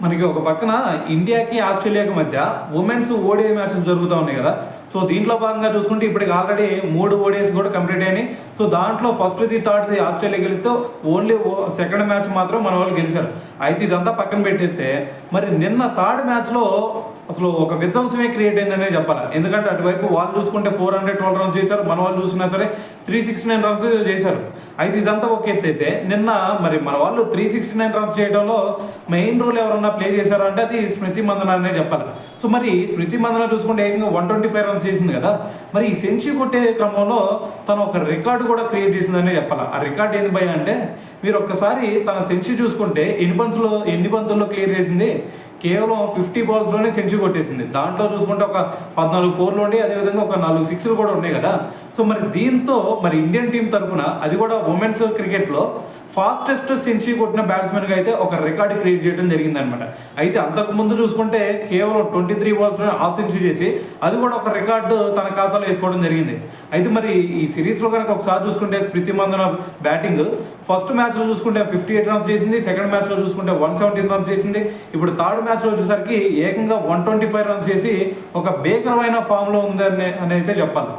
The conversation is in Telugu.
మనకి ఒక పక్కన ఇండియాకి ఆస్ట్రేలియాకి మధ్య ఉమెన్స్ ఓడిఐ మ్యాచెస్ జరుగుతూ ఉన్నాయి కదా. సో దీంట్లో భాగంగా చూసుకుంటే ఇప్పటికి ఆల్రెడీ 3 ఓడిఐస్ కూడా కంప్లీట్ అయినాయి. సో దాంట్లో ఫస్ట్ది థర్డ్ది ఆస్ట్రేలియా గెలిస్తే ఓన్లీ సెకండ్ మ్యాచ్ మాత్రం మన వాళ్ళు గెలిచారు. అయితే ఇదంతా పక్కన పెట్టేస్తే మరి నిన్న థర్డ్ మ్యాచ్లో అసలు ఒక విధ్వంసమే క్రియేట్ అయిందనే చెప్పాలి. ఎందుకంటే అటువైపు వాళ్ళు చూసుకుంటే 412 రన్స్ చేశారు, మన వాళ్ళు చూసినా సరే 369 రన్స్ చేశారు. అయితే ఇదంతా ఒక ఎత్తు అయితే నిన్న మరి మన వాళ్ళు 369 రన్స్ చేయడంలో మెయిన్ రోల్ ఎవరన్నా ప్లే చేశారు అంటే అది స్మృతి మందన అనే చెప్పాలి. సో మరి స్మృతి మందన చూసుకుంటే ఏకంగా 125 రన్స్ చేసింది కదా. మరి ఈ సెంచరీ కొట్టే క్రమంలో తను ఒక రికార్డు కూడా క్రియేట్ చేసిందనే చెప్పాలి. ఆ రికార్డు ఏంది భయ అంటే మీరు ఒక్కసారి తన సెంచరీ చూసుకుంటే ఎన్ని బంతుల్లో క్లియర్ చేసింది, కేవలం 50 బాల్స్లోనే సెంచరీ కొట్టేసింది. దాంట్లో చూసుకుంటే ఒక 14 4లు ఉండి అదేవిధంగా ఒక 4 6లు కూడా ఉన్నాయి కదా. సో మరి దీంతో మరి ఇండియన్ టీం తరఫున అది కూడా ఉమెన్స్ క్రికెట్లో ఫాస్టెస్ట్ సెంచరీ కొట్టిన బ్యాట్స్మెన్గా అయితే ఒక రికార్డు క్రియేట్ చేయడం జరిగిందనమాట. అయితే అంతకుముందు చూసుకుంటే కేవలం 23 బాల్స్లో హాఫ్ సెంచరీ చేసి అది కూడా ఒక రికార్డు తన ఖాతాలో వేసుకోవడం జరిగింది. అయితే మరి ఈ సిరీస్లో కనుక ఒకసారి చూసుకుంటే స్మృతి మందన బ్యాటింగ్ ఫస్ట్ మ్యాచ్లో చూసుకుంటే 58 రన్స్ చేసింది, సెకండ్ మ్యాచ్లో చూసుకుంటే 117 రన్స్ చేసింది, ఇప్పుడు థర్డ్ మ్యాచ్లో వచ్చేసరికి ఏకంగా 125 రన్స్ చేసి ఒక భీకరమైన ఫామ్లో ఉంది అని అయితే చెప్పాలి.